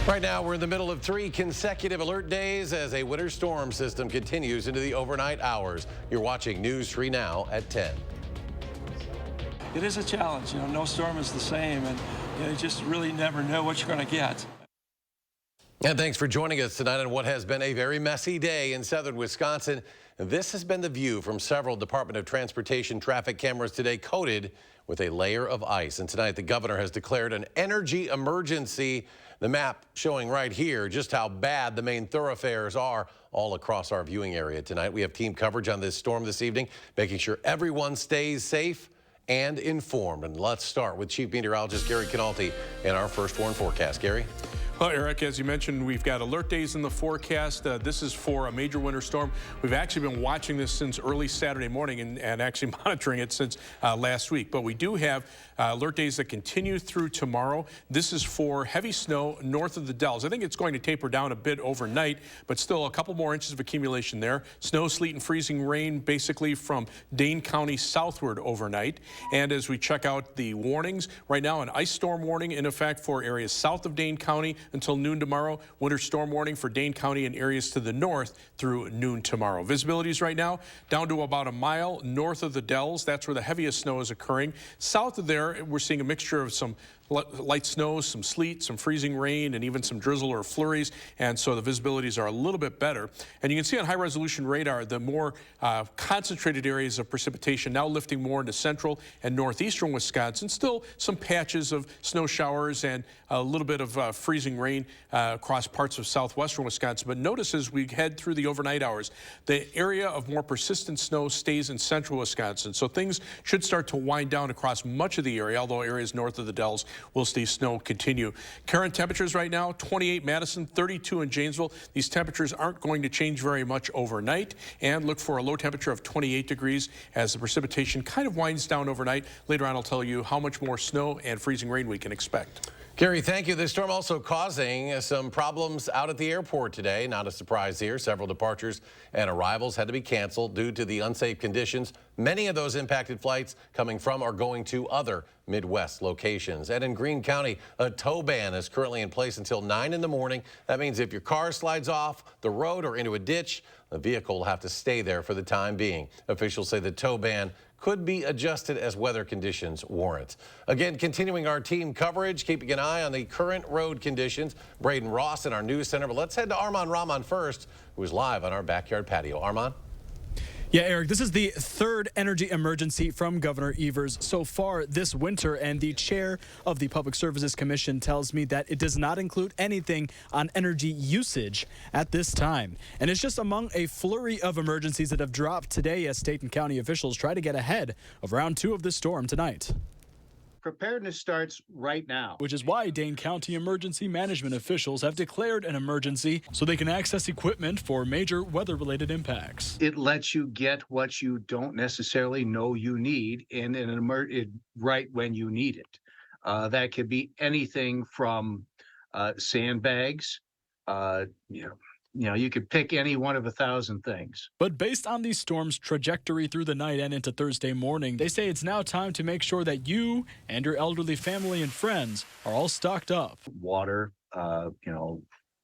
Right now, we're in the middle of 3 consecutive alert days as a winter storm system continues into the overnight hours. You're watching News 3 Now at 10. It is a challenge. No storm is the same, and you just really never know what you're going to get. And thanks for joining us tonight on what has been a very messy day in southern Wisconsin. This has been the view from several Department of Transportation traffic cameras today, coated with a layer of ice. And tonight, the governor has declared an energy emergency. The map showing right here just how bad the main thoroughfares are all across our viewing area tonight. We have team coverage on this storm this evening, making sure everyone stays safe and informed. And let's start with Chief Meteorologist Gary Canalti in our first warn forecast. Gary? Well, Eric, as you mentioned, we've got alert days in the forecast. This is for a major winter storm. We've actually been watching this since early Saturday morning and actually monitoring it since last week. But we do have alert days that continue through tomorrow. This is for heavy snow north of the Dells. I think it's going to taper down a bit overnight, but still a couple more inches of accumulation there. Snow, sleet, and freezing rain basically from Dane County southward overnight. And as we check out the warnings, right now an ice storm warning in effect for areas south of Dane County until noon tomorrow. Winter storm warning for Dane County and areas to the north through noon tomorrow. Visibilities right now down to about a mile north of the Dells. That's where the heaviest snow is occurring. South of there, we're seeing a mixture of some light snow, some sleet, some freezing rain, and even some drizzle or flurries, and so the visibilities are a little bit better. And you can see on high-resolution radar the more concentrated areas of precipitation now lifting more into central and northeastern Wisconsin. Still some patches of snow showers and a little bit of freezing rain across parts of southwestern Wisconsin. But notice as we head through the overnight hours, the area of more persistent snow stays in central Wisconsin. So things should start to wind down across much of the area, although areas north of the Dells will see snow continue. Current temperatures right now, 28 Madison, 32 in Janesville. These temperatures aren't going to change very much overnight, and look for a low temperature of 28 degrees as the precipitation kind of winds down overnight. Later on, I'll tell you how much more snow and freezing rain we can expect. Gary, thank you. This storm also causing some problems out at the airport today. Not a surprise here. Several departures and arrivals had to be canceled due to the unsafe conditions. Many of those impacted flights coming from or going to other Midwest locations. And in Greene County, a tow ban is currently in place until 9 in the morning. That means if your car slides off the road or into a ditch, the vehicle will have to stay there for the time being. Officials say the tow ban could be adjusted as weather conditions warrant. Again, continuing our team coverage, keeping an eye on the current road conditions. Braden Ross in our news center. But let's head to Armand Rahman first, who is live on our backyard patio. Armand? Yeah, Eric, this is the third energy emergency from Governor Evers so far this winter, and the chair of the Public Services Commission tells me that it does not include anything on energy usage at this time. And it's just among a flurry of emergencies that have dropped today as state and county officials try to get ahead of round 2 of this storm tonight. Preparedness starts right now. Which is why Dane County emergency management officials have declared an emergency so they can access equipment for major weather-related impacts. It lets you get what you don't necessarily know you need right when you need it. That could be anything from sandbags, you could pick any one of 1,000 things. But based on the storm's trajectory through the night and into Thursday morning, they say it's now time to make sure that you and your elderly family and friends are all stocked up. Water,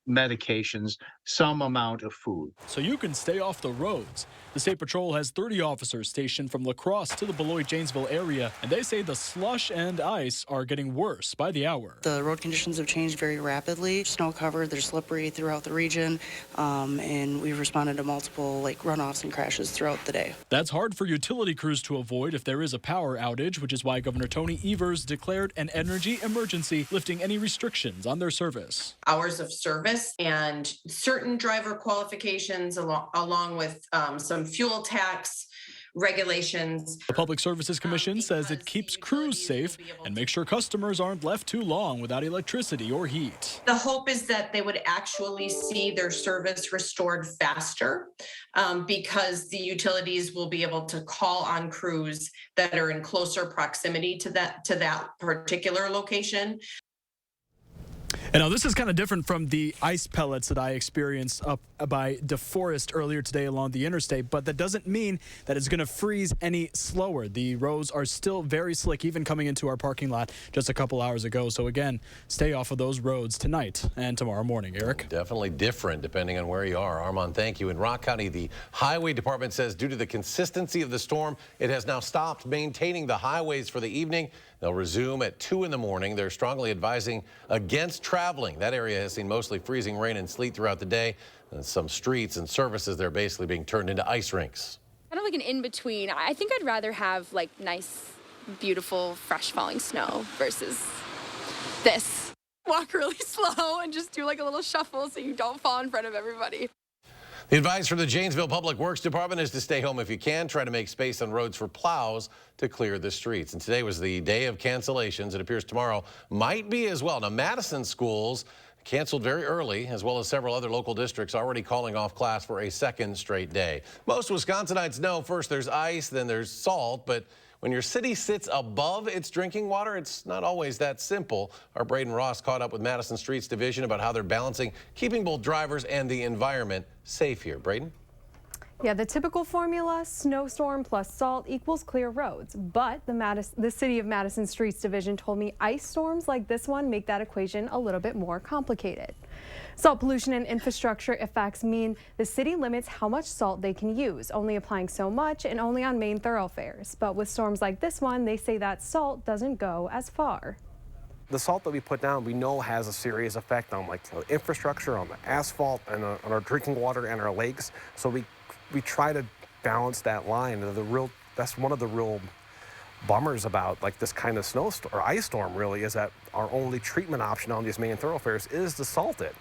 medications, some amount of food. So you can stay off the roads. The State Patrol has 30 officers stationed from La Crosse to the Beloit-Janesville area, and they say the slush and ice are getting worse by the hour. The road conditions have changed very rapidly. Snow covered, they're slippery throughout the region, and we've responded to multiple runoffs and crashes throughout the day. That's hard for utility crews to avoid if there is a power outage, which is why Governor Tony Evers declared an energy emergency, lifting any restrictions on their service. Hours of service and certain driver qualifications along with some fuel tax regulations. The Public Services Commission says it keeps crews safe and makes sure customers aren't left too long without electricity or heat. The hope is that they would actually see their service restored faster because the utilities will be able to call on crews that are in closer proximity to that particular location. And now this is kind of different from the ice pellets that I experienced up by DeForest earlier today along the interstate, but that doesn't mean that it's going to freeze any slower. The roads are still very slick, even coming into our parking lot just a couple hours ago. So again, stay off of those roads tonight and tomorrow morning. Eric? Definitely different depending on where you are. Armand, thank you. In Rock County, the Highway Department says due to the consistency of the storm, it has now stopped maintaining the highways for the evening. They'll resume at 2 in the morning. They're strongly advising against traveling. That area has seen mostly freezing rain and sleet throughout the day. And some streets and services, they're basically being turned into ice rinks. Kind of like an in-between. I think I'd rather have like nice, beautiful, fresh falling snow versus this. Walk really slow and just do like a little shuffle so you don't fall in front of everybody. The advice from the Janesville Public Works Department is to stay home if you can. Try to make space on roads for plows to clear the streets. And today was the day of cancellations. It appears tomorrow might be as well. Now, Madison schools canceled very early, as well as several other local districts already calling off class for a second straight day. Most Wisconsinites know first there's ice, then there's salt, but when your city sits above its drinking water, it's not always that simple. Our Braden Ross caught up with Madison Streets Division about how they're balancing keeping both drivers and the environment safe here. Braden? Yeah, the typical formula, snowstorm plus salt equals clear roads. But the City of Madison Streets Division told me ice storms like this one make that equation a little bit more complicated. Salt pollution and infrastructure effects mean the city limits how much salt they can use, only applying so much and only on main thoroughfares. But with storms like this one, they say that salt doesn't go as far. The salt that we put down, we know has a serious effect on like the infrastructure, on the asphalt, and on our drinking water and our lakes. So we try to balance that line. That's one of the real bummers about like this kind of snowstorm or ice storm really is that our only treatment option on these main thoroughfares is to salt it.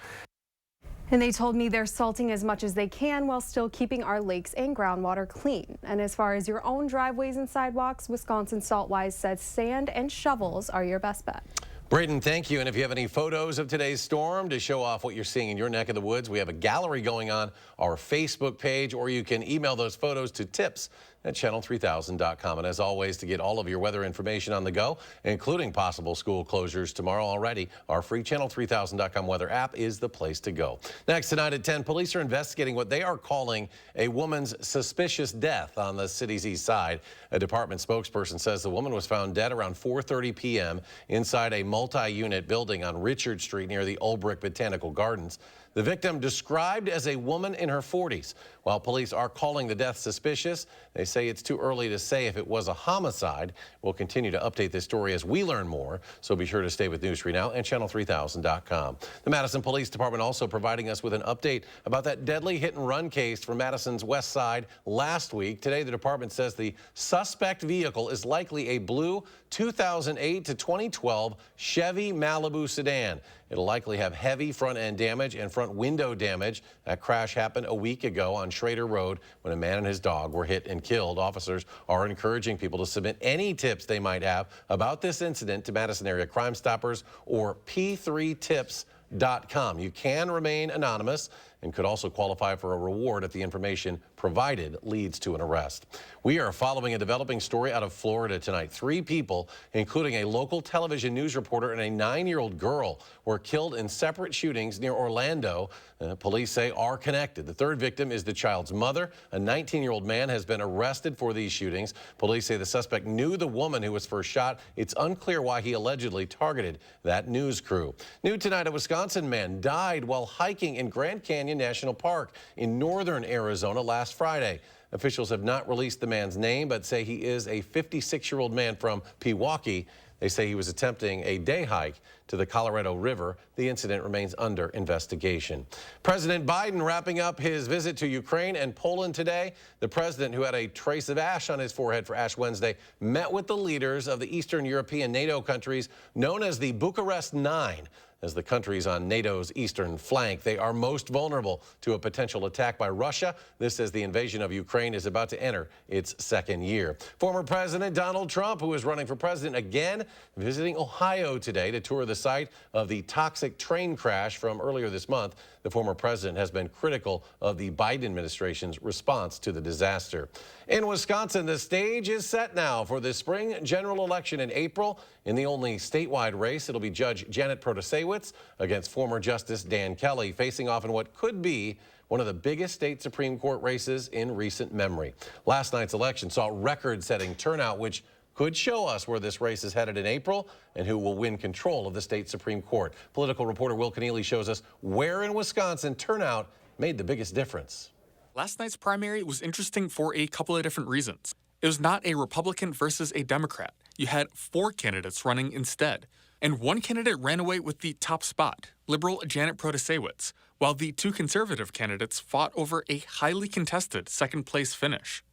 And they told me they're salting as much as they can while still keeping our lakes and groundwater clean. And as far as your own driveways and sidewalks, Wisconsin SaltWise says sand and shovels are your best bet. Braden, thank you. And if you have any photos of today's storm to show off what you're seeing in your neck of the woods, we have a gallery going on our Facebook page, or you can email those photos to tips@channel3000.com. And as always, to get all of your weather information on the go, including possible school closures tomorrow already, our free channel3000.com weather app is the place to go. Next tonight at 10, police are investigating what they are calling a woman's suspicious death on the city's east side. A department spokesperson says the woman was found dead around 4:30 p.m. inside a multi-unit building on Richard Street near the Olbrich Botanical Gardens. The victim described as a woman in her 40s. While police are calling the death suspicious, they say it's too early to say if it was a homicide. We'll continue to update this story as we learn more, so be sure to stay with News 3 Now and channel3000.com. The Madison Police Department also providing us with an update about that deadly hit-and-run case from Madison's west side last week. Today, the department says the suspect vehicle is likely a blue 2008 to 2012 Chevy Malibu sedan. It'll likely have heavy front-end damage and front window damage. That crash happened a week ago on Schrader Road when a man and his dog were hit and killed. Officers are encouraging people to submit any tips they might have about this incident to Madison Area Crime Stoppers or p3tips.com. You can remain anonymous and could also qualify for a reward if the information provided leads to an arrest. We are following a developing story out of Florida tonight. 3 people, including a local television news reporter and a 9-year-old girl, were killed in separate shootings near Orlando. Police say are connected. The third victim is the child's mother. A 19-year-old man has been arrested for these shootings. Police say the suspect knew the woman who was first shot. It's unclear why he allegedly targeted that news crew. New tonight, a Wisconsin man died while hiking in Grand Canyon National Park in northern Arizona last Friday. Officials have not released the man's name, but say he is a 56-year-old man from Pewaukee. They say he was attempting a day hike to the Colorado River. The incident remains under investigation. President Biden wrapping up his visit to Ukraine and Poland today. The president, who had a trace of ash on his forehead for Ash Wednesday, met with the leaders of the Eastern European NATO countries known as the Bucharest Nine. As the countries on NATO's eastern flank, they are most vulnerable to a potential attack by Russia. This as the invasion of Ukraine is about to enter its second year. Former President Donald Trump, who is running for president again, visiting Ohio today to tour the site of the toxic train crash from earlier this month. The former president has been critical of the Biden administration's response to the disaster. In Wisconsin, the stage is set now for the spring general election in April. In the only statewide race, it'll be Judge Janet Protasewicz against former Justice Dan Kelly, facing off in what could be one of the biggest state Supreme Court races in recent memory. Last night's election saw record-setting turnout, which could show us where this race is headed in April and who will win control of the state Supreme Court. Political reporter Will Keneally shows us where in Wisconsin turnout made the biggest difference. Last night's primary was interesting for a couple of different reasons. It was not a Republican versus a Democrat. You had 4 candidates running instead. And one candidate ran away with the top spot, liberal Janet Protasewicz, while the 2 conservative candidates fought over a highly contested second-place finish.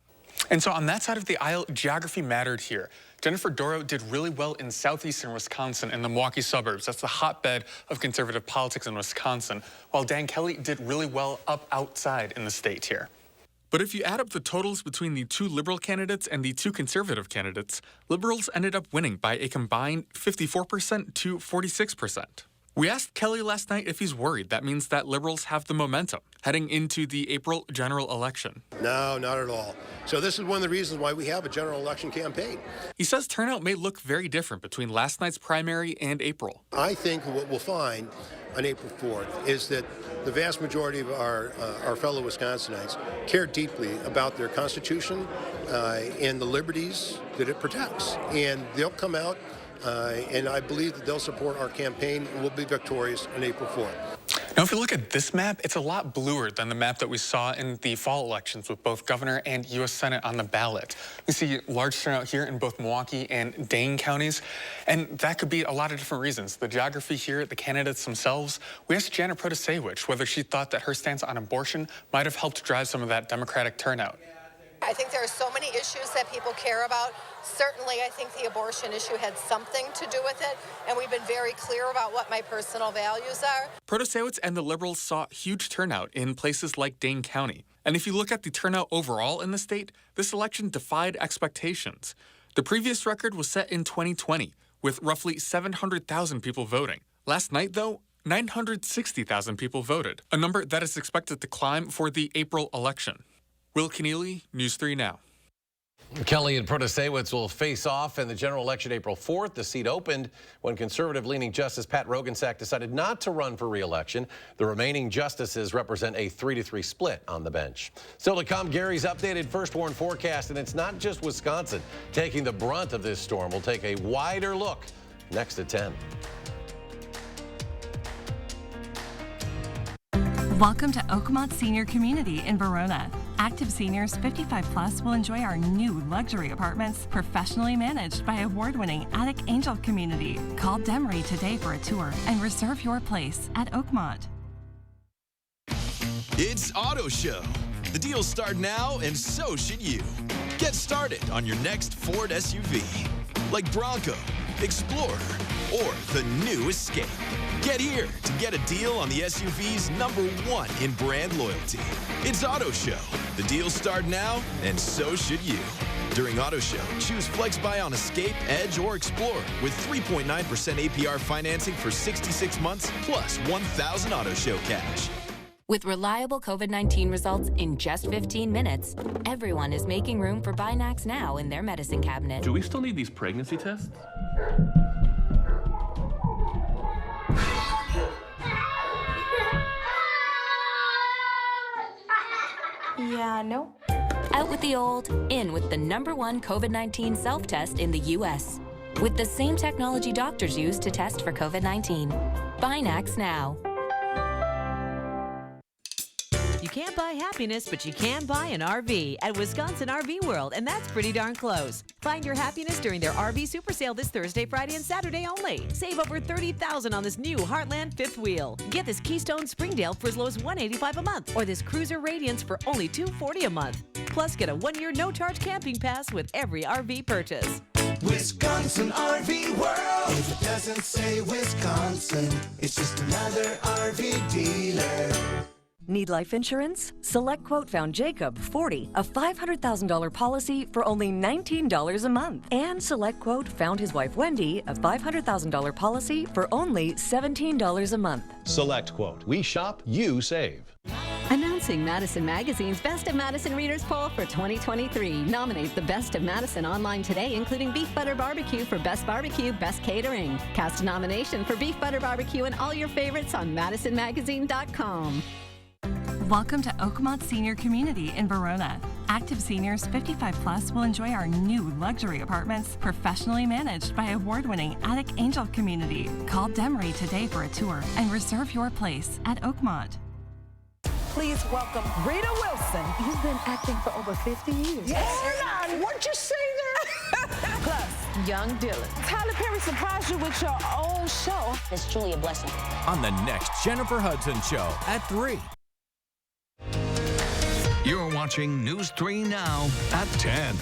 And so on that side of the aisle, geography mattered here. Jennifer Doro did really well in southeastern Wisconsin in the Milwaukee suburbs. That's the hotbed of conservative politics in Wisconsin, while Dan Kelly did really well up outside in the state here. But if you add up the totals between the 2 liberal candidates and the 2 conservative candidates, liberals ended up winning by a combined 54% to 46%. We asked Kelly last night if he's worried that means that liberals have the momentum heading into the April general election. No, not at all. So this is one of the reasons why we have a general election campaign. He says turnout may look very different between last night's primary and April. I think what we'll find on April 4th is that the vast majority of our fellow Wisconsinites care deeply about their Constitution and the liberties that it protects. And they'll come out and I believe that they'll support our campaign and we'll be victorious on April 4th. Now, if you look at this map, it's a lot bluer than the map that we saw in the fall elections with both governor and U.S. Senate on the ballot. We see large turnout here in both Milwaukee and Dane counties, and that could be a lot of different reasons. The geography here, the candidates themselves. We asked Janet Protasewicz whether she thought that her stance on abortion might have helped drive some of that Democratic turnout. I think there are so many issues that people care about. Certainly, I think the abortion issue had something to do with it, and we've been very clear about what my personal values are. Protasewicz and the Liberals saw huge turnout in places like Dane County. And if you look at the turnout overall in the state, this election defied expectations. The previous record was set in 2020, with roughly 700,000 people voting. Last night, though, 960,000 people voted, a number that is expected to climb for the April election. Will Keneally, News 3 Now. Kelly and Protasewicz will face off in the general election April 4th. The seat opened when conservative-leaning Justice Pat Roggensack decided not to run for re-election. The remaining justices represent a 3-3 split on the bench. Still to come, Gary's updated first warn forecast, and it's not just Wisconsin taking the brunt of this storm. We'll take a wider look next at 10. Welcome to Oakmont Senior Community in Verona. Active seniors 55 plus will enjoy our new luxury apartments, professionally managed by award-winning Attic Angel Community. Call Demery today for a tour and reserve your place at Oakmont. It's Auto Show. The deals start now, and so should you. Get started on your next Ford SUV, like Bronco, Explorer, or the new Escape. Get here to get a deal on the SUV's #1 in brand loyalty. It's Auto Show. The deals start now, and so should you. During Auto Show, choose FlexBuy on Escape, Edge, or Explorer with 3.9% APR financing for 66 months plus 1,000 Auto Show cash. With reliable COVID-19 results in just 15 minutes, everyone is making room for Binax Now in their medicine cabinet. Do we still need these pregnancy tests? Yeah, no. Out with the old, in with the #1 COVID-19 self-test in the U.S. With the same technology doctors use to test for COVID-19. Binax Now. You can't buy happiness, but you can buy an RV at Wisconsin RV World, and that's pretty darn close. Find your happiness during their RV Super Sale this Thursday, Friday, and Saturday only. Save over $30,000 on this new Heartland fifth wheel. Get this Keystone Springdale for as low as $185 a month, or this Cruiser Radiance for only $240 a month. Plus, get a 1-year no-charge camping pass with every RV purchase. Wisconsin RV World. If it doesn't say Wisconsin, it's just another RV dealer. Need life insurance? Select Quote found Jacob, 40, a $500,000 policy for only $19 a month. And Select Quote found his wife Wendy, a $500,000 policy for only $17 a month. Select Quote. We shop, you save. Announcing Madison Magazine's Best of Madison Readers Poll for 2023. Nominate the Best of Madison online today, including Beef Butter Barbecue for Best Barbecue, Best Catering. Cast a nomination for Beef Butter Barbecue and all your favorites on MadisonMagazine.com. Welcome to Oakmont Senior Community in Verona. Active seniors 55 plus will enjoy our new luxury apartments, professionally managed by award-winning Attic Angel Community. Call Demery today for a tour and reserve your place at Oakmont. Please welcome Rita Wilson. You've been acting for over 50 years. Yes. Hold on, what'd you say there? Plus, young Dylan. Tyler Perry surprised you with your own show. It's truly a blessing. On the next Jennifer Hudson Show at 3. You're watching News 3 Now at 10.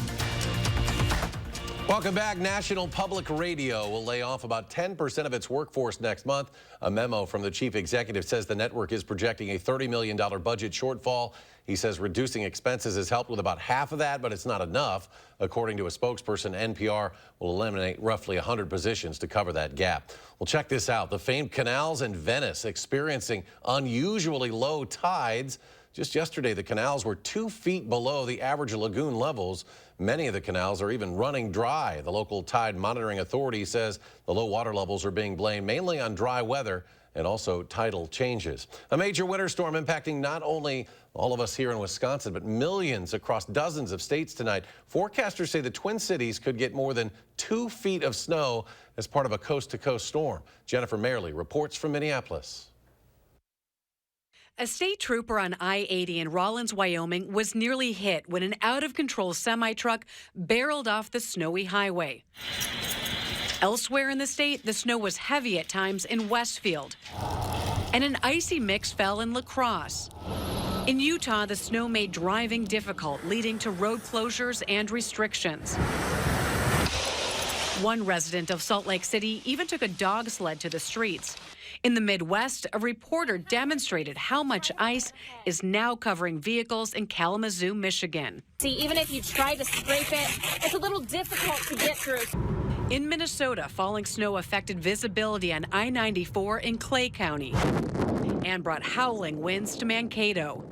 Welcome back. National Public Radio will lay off about 10% of its workforce next month. A memo from the chief executive says the network is projecting a $30 million budget shortfall. He says reducing expenses has helped with about half of that, but it's not enough. According to a spokesperson, NPR will eliminate roughly 100 positions to cover that gap. Well, check this out. The famed canals in Venice experiencing unusually low tides. Just yesterday, the canals were 2 feet below the average lagoon levels. Many of the canals are even running dry. The local tide monitoring authority says the low water levels are being blamed mainly on dry weather and also tidal changes. A major winter storm impacting not only all of us here in Wisconsin, but millions across dozens of states tonight. Forecasters say the Twin Cities could get more than 2 feet of snow as part of a coast-to-coast storm. Jennifer Mayerly reports from Minneapolis. A state trooper on I-80 in Rawlins, Wyoming was nearly hit when an out-of-control semi-truck barreled off the snowy highway. Elsewhere in the state, the snow was heavy at times in Westfield, and an icy mix fell in La Crosse. In Utah, the snow made driving difficult, leading to road closures and restrictions. One resident of Salt Lake City even took a dog sled to the streets. In the Midwest, a reporter demonstrated how much ice is now covering vehicles in Kalamazoo, Michigan. See, even if you try to scrape it, it's a little difficult to get through. In Minnesota, falling snow affected visibility on I-94 in Clay County and brought howling winds to Mankato.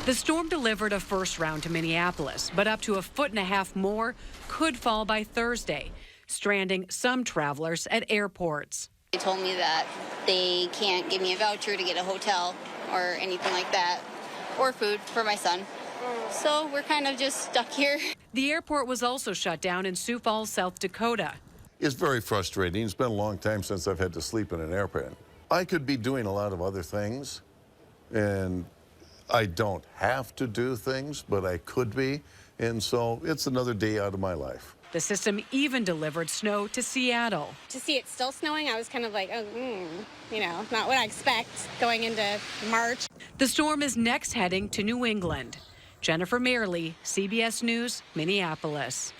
The storm delivered a first round to Minneapolis, but up to 1.5 feet more could fall by Thursday, stranding some travelers at airports. They told me that they can't give me a voucher to get a hotel or anything like that, or food for my son. So we're kind of just stuck here. The airport was also shut down in Sioux Falls, South Dakota. It's very frustrating. It's been a long time since I've had to sleep in an airplane. I could be doing a lot of other things, and I don't have to do things, but I could be. And so it's another day out of my life. The system even delivered snow to Seattle. To see it still snowing, I was kind of like, oh, you know, not what I expect going into March. The storm is next heading to New England. Jennifer Mayerly, CBS News, Minneapolis.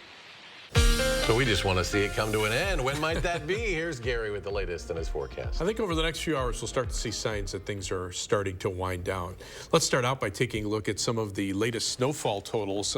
So we just want to see it come to an end. When might that be? Here's Gary with the latest in his forecast. I think over the next few hours, we'll start to see signs that things are starting to wind down. Let's start out by taking a look at some of the latest snowfall totals.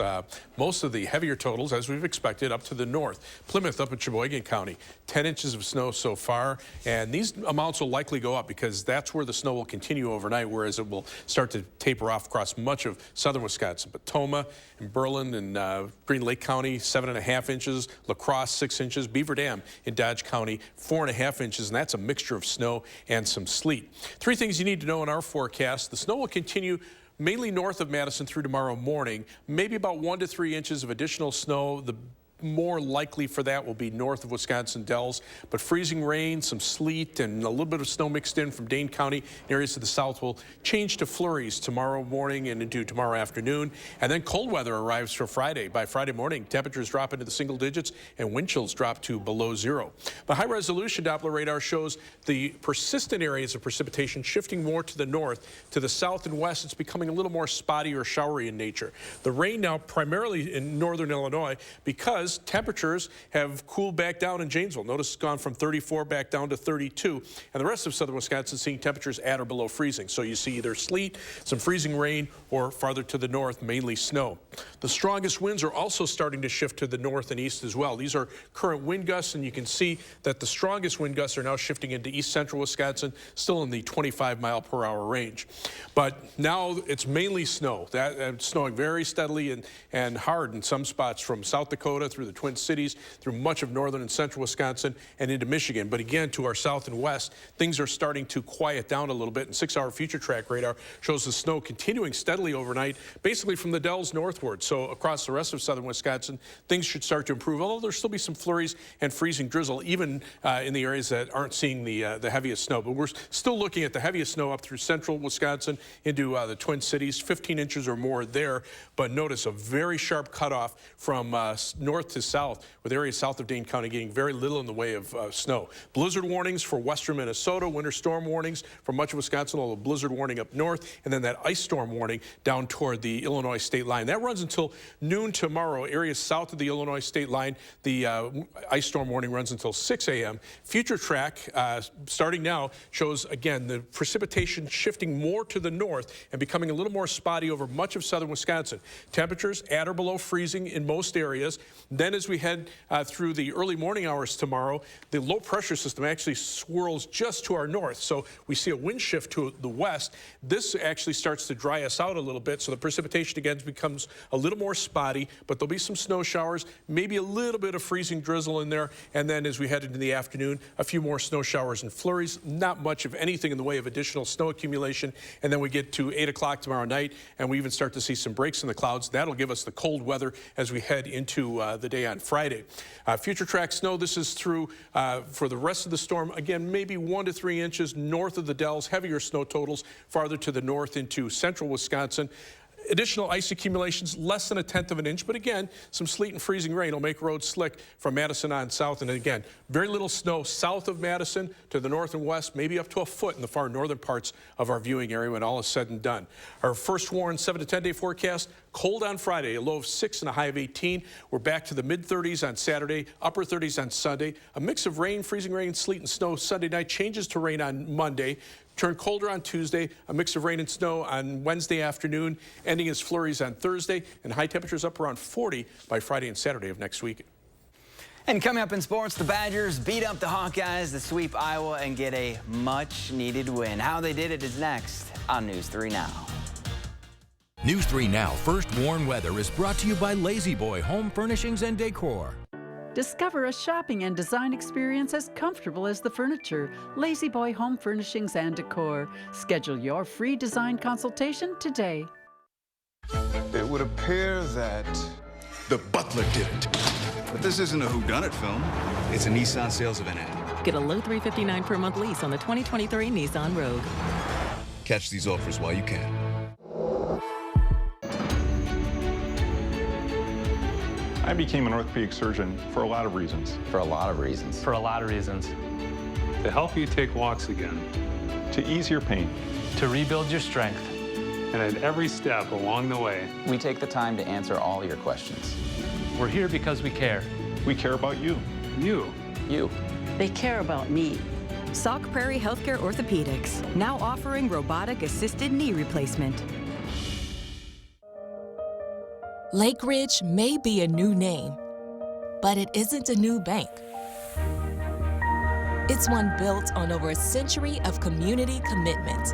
Most of the heavier totals, as we've expected, up to the north. Plymouth up in Sheboygan County, 10 inches of snow so far. And these amounts will likely go up because that's where the snow will continue overnight, whereas it will start to taper off across much of southern Wisconsin. Potoma and Berlin and Green Lake County, 7.5 inches. La Crosse, 6 inches. Beaver Dam in Dodge County, 4.5 inches, and that's a mixture of snow and some sleet. 3 things you need to know in our forecast. The snow will continue mainly north of Madison through tomorrow morning, maybe about 1 to 3 inches of additional snow. The more likely for that will be north of Wisconsin Dells, but freezing rain, some sleet, and a little bit of snow mixed in from Dane County. Areas to the south will change to flurries tomorrow morning and into tomorrow afternoon. And then cold weather arrives for Friday. By Friday morning, temperatures drop into the single digits and wind chills drop to below 0. The high-resolution Doppler radar shows the persistent areas of precipitation shifting more to the north. To the south and west, it's becoming a little more spotty or showery in nature. The rain now primarily in northern Illinois because because temperatures have cooled back down in Janesville. Notice it's gone from 34 back down to 32, and the rest of southern Wisconsin seeing temperatures at or below freezing. So you see either sleet, some freezing rain, or farther to the north, mainly snow. The strongest winds are also starting to shift to the north and east as well. These are current wind gusts, and you can see that the strongest wind gusts are now shifting into east central Wisconsin, still in the 25-mile-per-hour range. But now it's mainly snow. It's snowing very steadily and hard in some spots from South Dakota through the Twin Cities, through much of northern and central Wisconsin, and into Michigan. But again, to our south and west, things are starting to quiet down a little bit, and 6-hour future track radar shows the snow continuing steadily overnight, basically from the Dells northward. So across the rest of southern Wisconsin, things should start to improve, although there'll still be some flurries and freezing drizzle, even in the areas that aren't seeing the heaviest snow. But we're still looking at the heaviest snow up through central Wisconsin into the Twin Cities, 15 inches or more there. But notice a very sharp cutoff from north to south, with areas south of Dane County getting very little in the way of snow. Blizzard warnings for western Minnesota, winter storm warnings for much of Wisconsin, although blizzard warning up north, and then that ice storm warning down toward the Illinois state line. That runs until noon tomorrow. Areas south of the Illinois state line, the ice storm warning runs until 6 a.m. Future track, starting now, shows, again, the precipitation shifting more to the north and becoming a little more spotty over much of southern Wisconsin. Temperatures at or below freezing in most areas. Then as we head through the early morning hours tomorrow, the low pressure system actually swirls just to our north. So we see a wind shift to the west. This actually starts to dry us out a little bit. So the precipitation again becomes a little more spotty, but there'll be some snow showers, maybe a little bit of freezing drizzle in there. And then as we head into the afternoon, a few more snow showers and flurries, not much of anything in the way of additional snow accumulation. And then we get to 8 o'clock tomorrow night, and we even start to see some breaks in the clouds. That'll give us the cold weather as we head into the day on Friday. Future track snow, this is through for the rest of the storm. Again, maybe 1 to 3 inches north of the Dells, heavier snow totals farther to the north into central Wisconsin. Additional ice accumulations, less than 1/10 of an inch, but again, some sleet and freezing rain will make roads slick from Madison on south. And again, very little snow south of Madison to the north and west, maybe up to a foot in the far northern parts of our viewing area when all is said and done. Our first warned 7 to 10 day forecast, cold on Friday, a low of 6 and a high of 18. We're back to the mid-30s on Saturday, upper 30s on Sunday. A mix of rain, freezing rain, sleet and snow Sunday night, changes to rain on Monday. Turn colder on Tuesday, a mix of rain and snow on Wednesday afternoon, ending as flurries on Thursday, and high temperatures up around 40 by Friday and Saturday of next week. And coming up in sports, the Badgers beat up the Hawkeyes to sweep Iowa and get a much-needed win. How they did it is next on News 3 Now. News 3 Now First Warn Weather is brought to you by Lazy Boy Home Furnishings and Decor. Discover a shopping and design experience as comfortable as the furniture. Lazy Boy Home Furnishings and Decor. Schedule your free design consultation today. It would appear that the butler did it. But this isn't a whodunit film. It's a Nissan sales event ad. Get a low $359 per month lease on the 2023 Nissan Rogue. Catch these offers while you can. I became an orthopedic surgeon for a lot of reasons. For a lot of reasons. For a lot of reasons. To help you take walks again. To ease your pain. To rebuild your strength. And at every step along the way, we take the time to answer all your questions. We're here because we care. We care about you. You. You. They care about me. Sauk Prairie Healthcare Orthopedics, now offering robotic-assisted knee replacement. Lake Ridge may be a new name, but it isn't a new bank. It's one built on over a century of community commitment.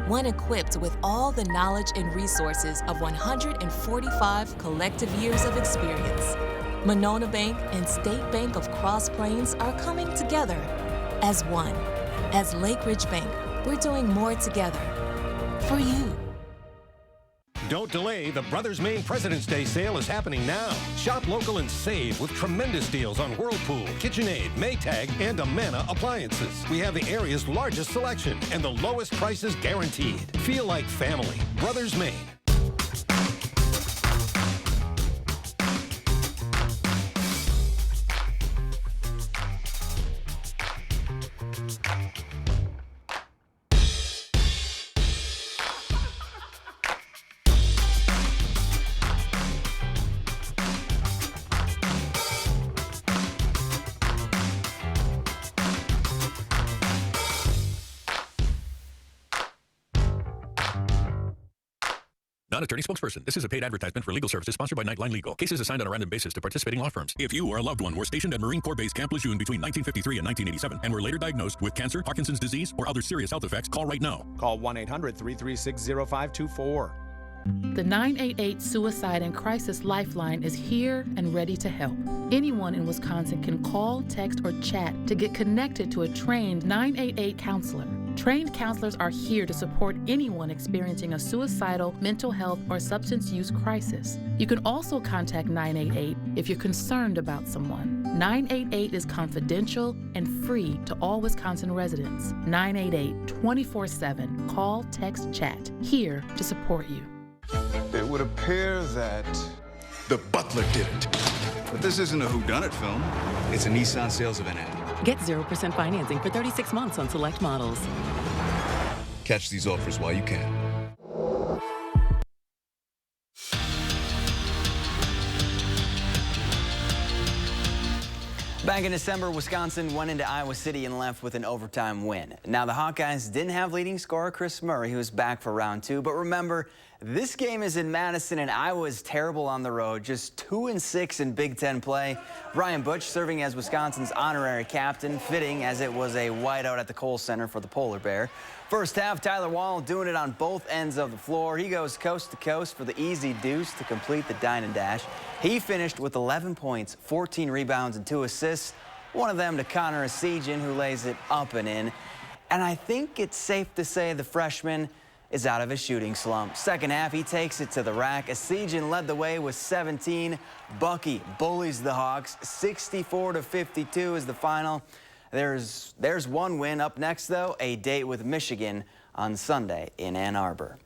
One equipped with all the knowledge and resources of 145 collective years of experience. Monona Bank and State Bank of Cross Plains are coming together as one. As Lake Ridge Bank, we're doing more together for you. Don't delay. The Brothers Maine President's Day sale is happening now. Shop local and save with tremendous deals on Whirlpool, KitchenAid, Maytag, and Amana appliances. We have the area's largest selection and the lowest prices guaranteed. Feel like family. Brothers Maine. not attorney spokesperson. This is a paid advertisement for legal services sponsored by Nightline Legal. Cases assigned on a random basis to participating law firms. If you or a loved one were stationed at Marine Corps Base Camp Lejeune between 1953 and 1987 and were later diagnosed with cancer, Parkinson's disease, or other serious health effects, call right now. Call 1-800-336-0524. The 988 Suicide and Crisis Lifeline is here and ready to help. Anyone in Wisconsin can call, text, or chat to get connected to a trained 988 counselor. Trained counselors are here to support anyone experiencing a suicidal, mental health, or substance use crisis. You can also contact 988 if you're concerned about someone. 988 is confidential and free to all Wisconsin residents. 988 24/7. Call, text, chat. Here to support you. It would appear that the butler did it. But this isn't a whodunit film. It's a Nissan sales event ad. Get 0% financing for 36 months on select models. Catch these offers while you can. Back in December, Wisconsin went into Iowa City and left with an overtime win. Now, the Hawkeyes didn't have leading scorer Chris Murray, who was back for round 2. But remember, this game is in Madison, and Iowa is terrible on the road, just 2-6 in Big Ten play. Brian Butch serving as Wisconsin's honorary captain, fitting as it was a whiteout at the Kohl Center for the Polar Bear. First half, Tyler Wall doing it on both ends of the floor. He goes coast to coast for the easy deuce to complete the dine and dash. He finished with 11 points, 14 rebounds, and 2 assists. One of them to Connor Esigian, who lays it up and in. And I think it's safe to say the freshman is out of his shooting slump. Second half, he takes it to the rack. Esigian led the way with 17. Bucky bullies the Hawks. 64-52 is the final. There's one win. Up next, though, a date with Michigan on Sunday in Ann Arbor.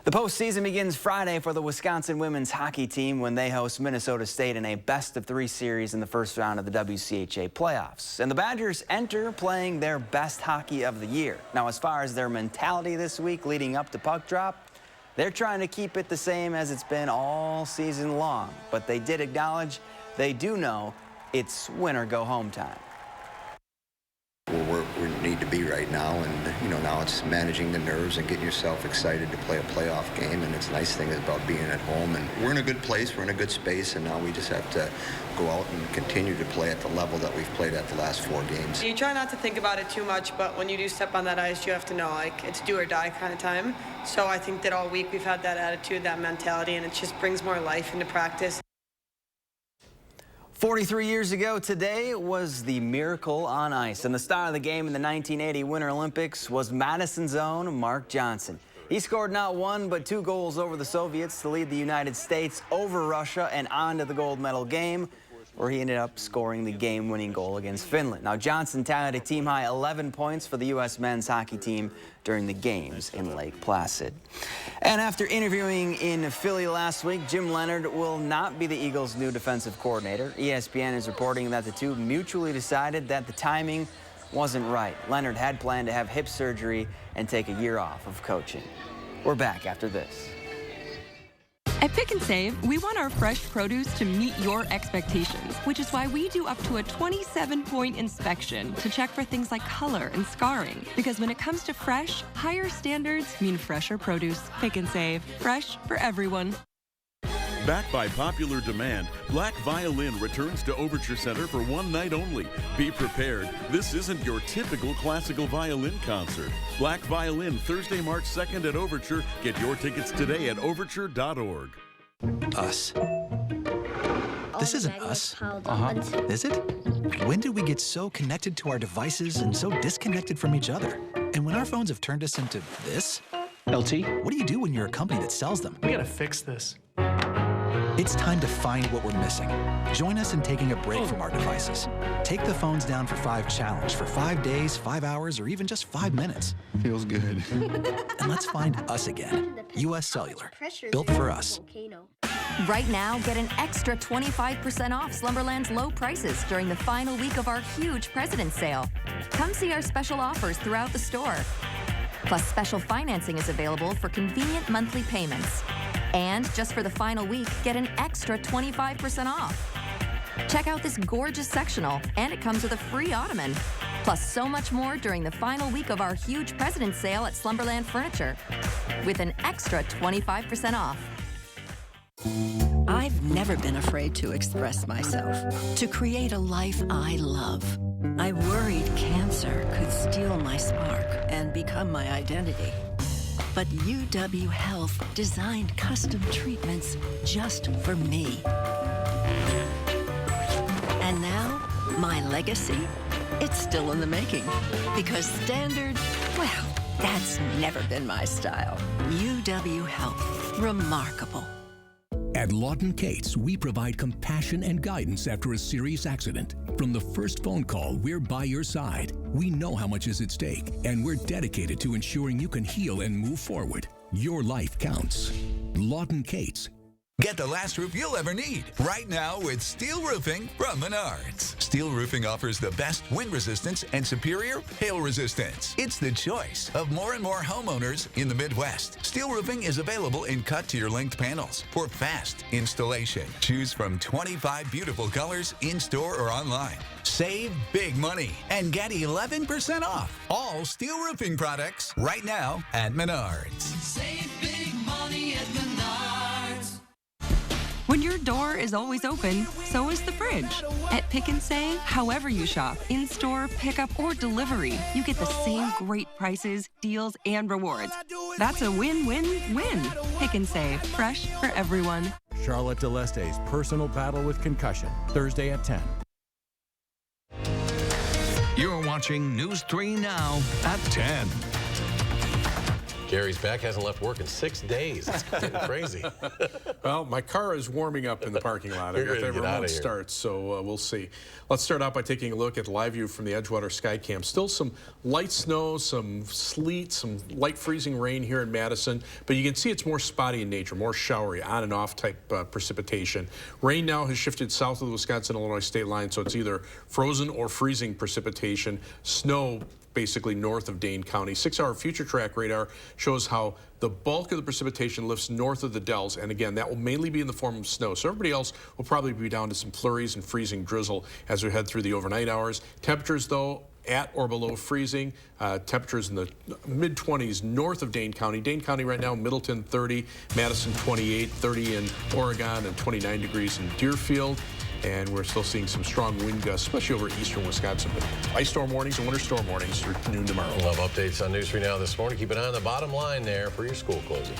The postseason begins Friday for the Wisconsin women's hockey team when they host Minnesota State in a best-of-3 series in the first round of the WCHA playoffs. And the Badgers enter playing their best hockey of the year. Now, as far as their mentality this week leading up to puck drop, they're trying to keep it the same as it's been all season long. But they did acknowledge they do know it's win or go home time. Where we need to be right now, and now it's managing the nerves and getting yourself excited to play a playoff game. And it's a nice thing about being at home, and we're in a good place, we're in a good space, and now we just have to go out and continue to play at the level that we've played at the last 4 games. You try not to think about it too much, but when you do step on that ice, you have to know, like, it's do or die kind of time. So I think that all week we've had that attitude, that mentality, and it just brings more life into practice. 43 years ago today was the Miracle on Ice, and the star of the game in the 1980 Winter Olympics was Madison's own Mark Johnson. He scored not 1 but 2 goals over the Soviets to lead the United States over Russia and on to the gold medal game, where he ended up scoring the game-winning goal against Finland. Now, Johnson tallied a team-high 11 points for the U.S. men's hockey team during the games in Lake Placid. And after interviewing in Philly last week, Jim Leonard will not be the Eagles' new defensive coordinator. ESPN is reporting that the two mutually decided that the timing wasn't right. Leonard had planned to have hip surgery and take a year off of coaching. We're back after this. At Pick and Save, we want our fresh produce to meet your expectations, which is why we do up to a 27-point inspection to check for things like color and scarring. Because when it comes to fresh, higher standards mean fresher produce. Pick and Save, fresh for everyone. Backed by popular demand, Black Violin returns to Overture Center for one night only. Be prepared. This isn't your typical classical violin concert. Black Violin, Thursday, March 2nd at Overture. Get your tickets today at overture.org. Us. This isn't us. Is it? When did we get so connected to our devices and so disconnected from each other? And when our phones have turned us into this? LT, what do you do when you're a company that sells them? We gotta fix this. It's time to find what we're missing. Join us in taking a break from our devices. Take the phones down for 5 challenge for 5 days, 5 hours, or even just 5 minutes. Feels good. And let's find us again. U.S. Cellular, built for us. Right now, get an extra 25% off Slumberland's low prices during the final week of our huge President's Sale. Come see our special offers throughout the store. Plus, special financing is available for convenient monthly payments. And just for the final week, get an extra 25% off. Check out this gorgeous sectional, and it comes with a free ottoman. Plus so much more during the final week of our huge President's Sale at Slumberland Furniture, with an extra 25% off. I've never been afraid to express myself, to create a life I love. I worried cancer could steal my spark and become my identity. But UW Health designed custom treatments just for me. And now, my legacy, it's still in the making. Because standard, well, that's never been my style. UW Health, remarkable. At Lawton Cates, we provide compassion and guidance after a serious accident. From the first phone call, we're by your side. We know how much is at stake, and we're dedicated to ensuring you can heal and move forward. Your life counts. Lawton Cates. Get the last roof you'll ever need right now with steel roofing from Menards. Steel roofing offers the best wind resistance and superior hail resistance. It's the choice of more and more homeowners in the Midwest. Steel roofing is available in cut-to-your-length panels for fast installation. Choose from 25 beautiful colors in-store or online. Save big money and get 11% off all steel roofing products right now at Menards. Save big money at Menards. When your door is always open, so is the fridge. At Pick and Save, however you shop, in-store, pickup, or delivery, you get the same great prices, deals, and rewards. That's a win-win-win. Pick and Save, fresh for everyone. Charlotte DeLeste's personal battle with concussion, Thursday at 10. You're watching News 3 Now at 10. Gary's back, hasn't left work in 6 days. It's getting crazy. Well, my car is warming up in the parking lot. You're if gonna the get out remote of here. starts, so we'll see. Let's start out by taking a look at live view from the Edgewater Sky Cam. Still some light snow, some sleet, some light freezing rain here in Madison, but you can see it's more spotty in nature, more showery, on and off type precipitation. Rain now has shifted south of the Wisconsin-Illinois state line, so it's either frozen or freezing precipitation. Snow basically north of Dane County. 6-hour future track radar shows how the bulk of the precipitation lifts north of the Dells, and again, that will mainly be in the form of snow. So everybody else will probably be down to some flurries and freezing drizzle as we head through the overnight hours. Temperatures, though, at or below freezing. Temperatures in the mid-20s north of Dane County. Dane County right now, Middleton 30, Madison 28, 30 in Oregon, and 29 degrees in Deerfield. And we're still seeing some strong wind gusts, especially over eastern Wisconsin. But ice storm warnings and winter storm warnings through noon tomorrow. We'll have updates on News 3 Now this morning. Keep an eye on the bottom line there for your school closings.